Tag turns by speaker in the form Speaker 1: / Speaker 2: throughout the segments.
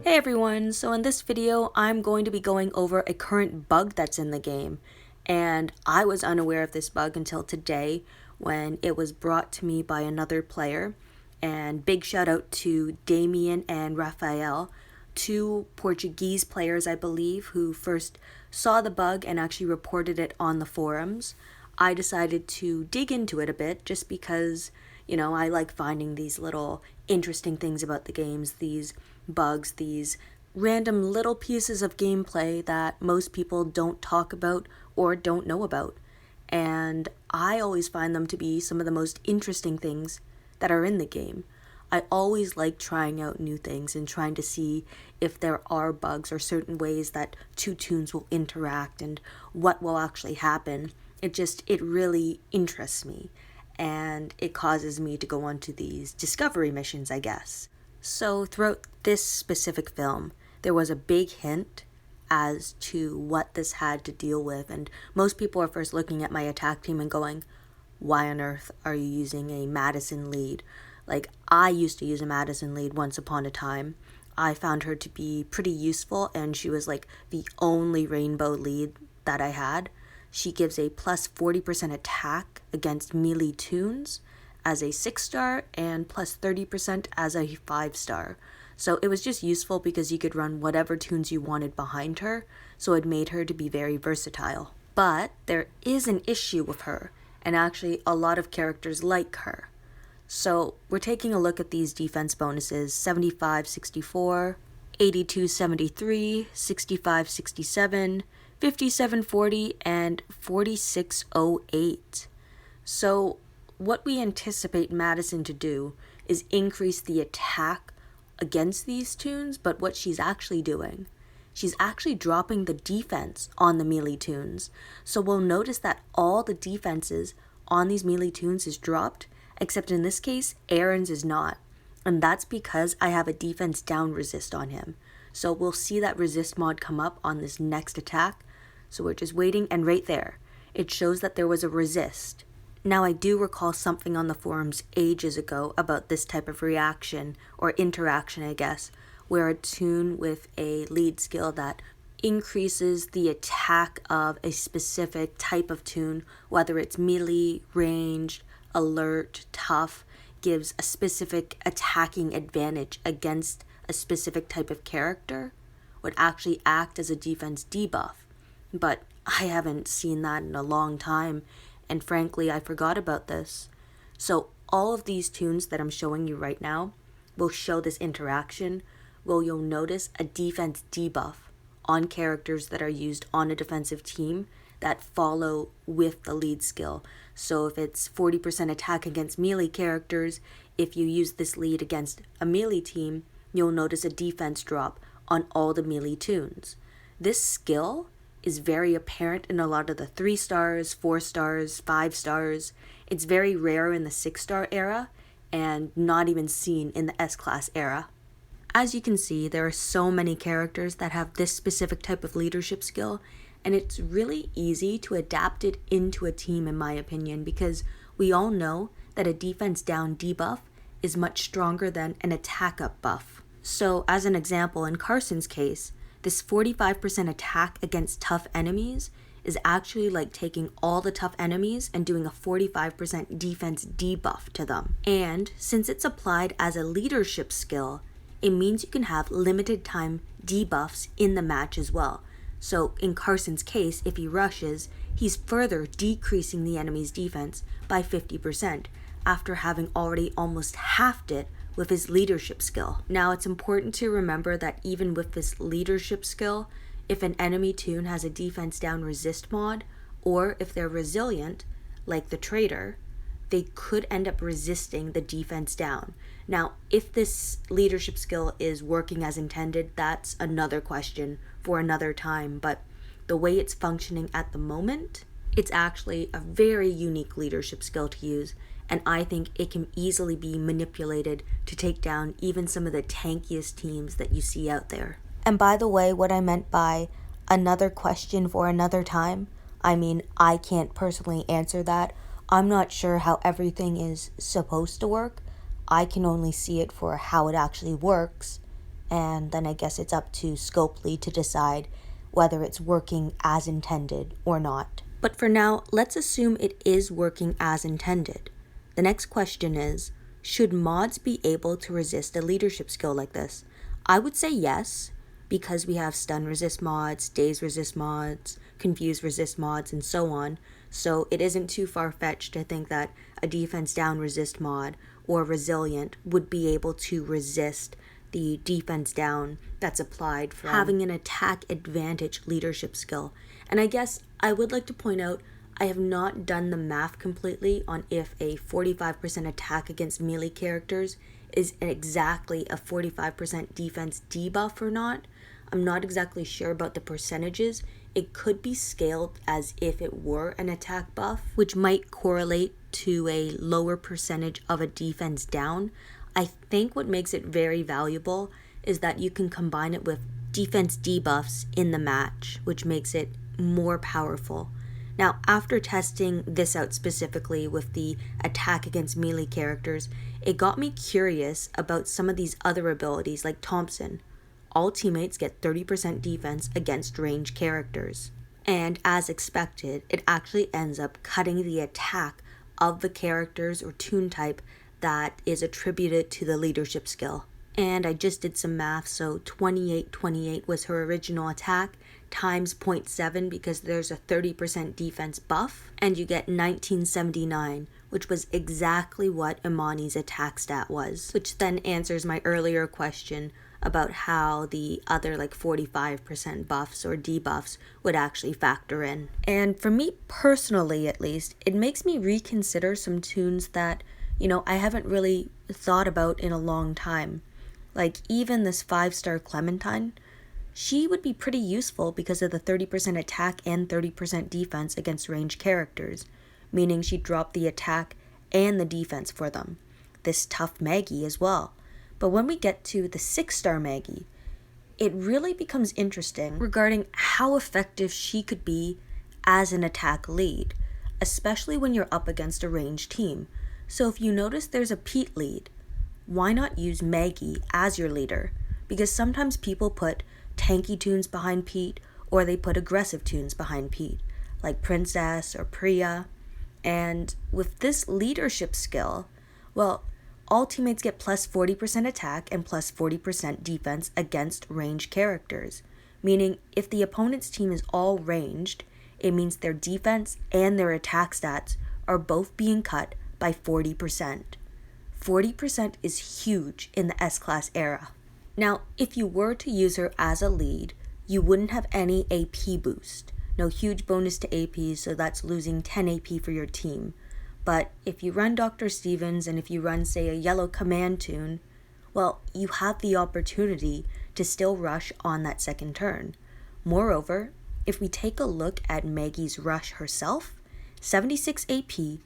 Speaker 1: Hey everyone, so in this video I'm going to be going over a current bug that's in the game, and I was unaware of this bug until today when it was brought to me by another player. And big shout out to Damian and Raphael, two Portuguese players I believe, who first saw the bug and actually reported it on the forums. I decided to dig into it a bit just because, I like finding these little interesting things about the games, these bugs, these random little pieces of gameplay that most people don't talk about or don't know about. And I always find them to be some of the most interesting things that are in the game. I always like trying out new things and trying to see if there are bugs or certain ways that two tunes will interact and what will actually happen. It really interests me, and it causes me to go on to these discovery missions, I guess. So throughout this specific film, there was a big hint as to what this had to deal with, and most people are first looking at my attack team and going, why on earth are you using a Madison lead? Like, I used to use a Madison lead once upon a time. I found her to be pretty useful, and she was like the only rainbow lead that I had. She gives a plus 40% attack against melee tunes as a 6-star and plus 30% as a 5-star. So it was just useful because you could run whatever tunes you wanted behind her, so it made her to be very versatile. But there is an issue with her, and actually a lot of characters like her. So we're taking a look at these defense bonuses: 75-64, 82-73, 65-67, 57-40, and 46-08. So what we anticipate Madison to do is increase the attack against these tunes, but what she's actually doing, she's actually dropping the defense on the melee tunes. So we'll notice that all the defenses on these melee tunes is dropped, except in this case, Aaron's is not. And that's because I have a defense down resist on him. So we'll see that resist mod come up on this next attack. So we're just waiting, and right there, it shows that there was a resist. Now, I do recall something on the forums ages ago about this type of reaction, or interaction I guess, where a tune with a lead skill that increases the attack of a specific type of tune, whether it's melee, ranged, alert, tough, gives a specific attacking advantage against a specific type of character, would actually act as a defense debuff. But I haven't seen that in a long time, and frankly, I forgot about this. So all of these tunes that I'm showing you right now will show this interaction, where you'll notice a defense debuff on characters that are used on a defensive team that follow with the lead skill. So if it's 40% attack against melee characters, if you use this lead against a melee team, you'll notice a defense drop on all the melee tunes. This skill is very apparent in a lot of the 3 stars, 4 stars, 5 stars. It's very rare in the 6-star era, and not even seen in the S-class era. As you can see, there are so many characters that have this specific type of leadership skill, and it's really easy to adapt it into a team, in my opinion, because we all know that a defense down debuff is much stronger than an attack up buff. So as an example, in Carson's case, this 45% attack against tough enemies is actually like taking all the tough enemies and doing a 45% defense debuff to them. And since it's applied as a leadership skill, it means you can have limited time debuffs in the match as well. So in Carson's case, if he rushes, he's further decreasing the enemy's defense by 50% after having already almost halved it with his leadership skill. Now, it's important to remember that even with this leadership skill, if an enemy tune has a defense down resist mod, or if they're resilient, like the traitor, they could end up resisting the defense down. Now, if this leadership skill is working as intended, that's another question for another time, but the way it's functioning at the moment, it's actually a very unique leadership skill to use, and I think it can easily be manipulated to take down even some of the tankiest teams that you see out there. And by the way, what I meant by another question for another time, I mean, I can't personally answer that. I'm not sure how everything is supposed to work. I can only see it for how it actually works, and then I guess it's up to Scopely to decide whether it's working as intended or not. But for now, let's assume it is working as intended. The next question is, should mods be able to resist a leadership skill like this? I would say yes, because we have stun resist mods, daze resist mods, confuse resist mods, and so on. So it isn't too far-fetched to think that a defense down resist mod or resilient would be able to resist the defense down that's applied from having an attack advantage leadership skill. And I guess I would like to point out, I have not done the math completely on if a 45% attack against melee characters is exactly a 45% defense debuff or not. I'm not exactly sure about the percentages. It could be scaled as if it were an attack buff, which might correlate to a lower percentage of a defense down. I think what makes it very valuable is that you can combine it with defense debuffs in the match, which makes it more powerful. Now, after testing this out specifically with the attack against melee characters, it got me curious about some of these other abilities like Thompson. All teammates get 30% defense against ranged characters. And as expected, it actually ends up cutting the attack of the characters or toon type that is attributed to the leadership skill. And I just did some math, so 2828 was her original attack times 0.7 because there's a 30% defense buff, and you get 1979, which was exactly what Imani's attack stat was, which then answers my earlier question about how the other 45% buffs or debuffs would actually factor in. And for me personally, at least, it makes me reconsider some toons that, I haven't really thought about in a long time. Like even this 5-star Clementine, she would be pretty useful because of the 30% attack and 30% defense against ranged characters, meaning she'd drop the attack and the defense for them. This tough Maggie as well. But when we get to the 6-star Maggie, it really becomes interesting regarding how effective she could be as an attack lead, especially when you're up against a ranged team. So if you notice there's a Pete lead, why not use Maggie as your leader? Because sometimes people put tanky toons behind Pete, or they put aggressive toons behind Pete, like Princess or Priya. And with this leadership skill, well, all teammates get plus 40% attack and plus 40% defense against ranged characters, meaning if the opponent's team is all ranged, it means their defense and their attack stats are both being cut by 40%. 40% is huge in the S-Class era. Now, if you were to use her as a lead, you wouldn't have any AP boost. No huge bonus to AP, so that's losing 10 AP for your team. But if you run Dr. Stevens and if you run, say, a yellow command toon, well, you have the opportunity to still rush on that second turn. Moreover, if we take a look at Maggie's rush herself, 76 AP,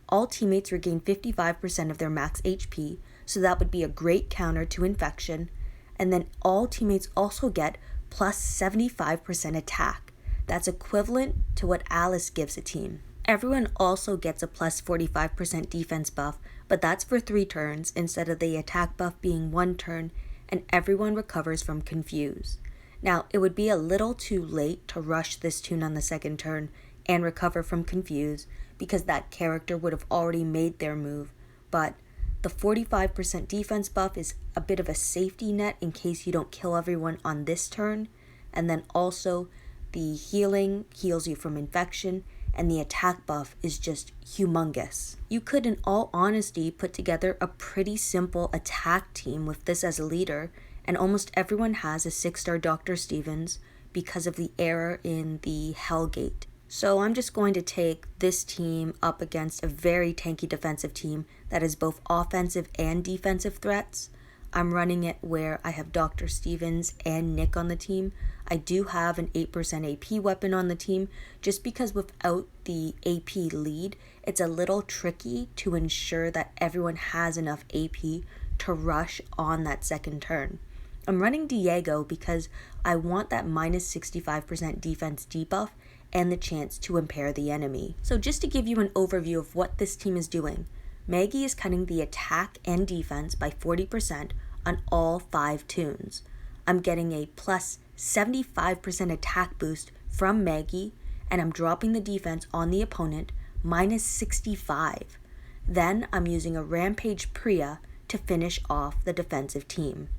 Speaker 1: all teammates regain 55% of their max HP, so that would be a great counter to infection, and then all teammates also get plus 75% attack. That's equivalent to what Alice gives a team. Everyone also gets a plus 45% defense buff, but that's for 3 turns instead of the attack buff being 1 turn, and everyone recovers from Confuse. Now, it would be a little too late to rush this toon on the second turn and recover from Confuse, because that character would have already made their move, but the 45% defense buff is a bit of a safety net in case you don't kill everyone on this turn, and then also the healing heals you from infection, and the attack buff is just humongous. You could, in all honesty, put together a pretty simple attack team with this as a leader, and almost everyone has a 6-star Dr. Stevens because of the error in the Hellgate. So I'm just going to take this team up against a very tanky defensive team that is both offensive and defensive threats. I'm running it where I have Dr. Stevens and Nick on the team. I do have an 8% AP weapon on the team, just because without the AP lead, it's a little tricky to ensure that everyone has enough AP to rush on that second turn. I'm running Diego because I want that minus 65% defense debuff and the chance to impair the enemy. So just to give you an overview of what this team is doing, Maggie is cutting the attack and defense by 40% on all 5 toons. I'm getting a plus 75% attack boost from Maggie, and I'm dropping the defense on the opponent minus 65. Then I'm using a Rampage Priya to finish off the defensive team.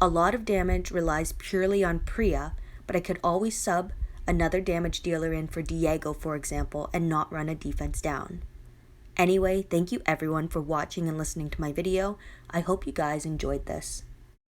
Speaker 1: A lot of damage relies purely on Priya, but I could always sub another damage dealer in for Diego, for example, and not run a defense down. Anyway, thank you everyone for watching and listening to my video. I hope you guys enjoyed this.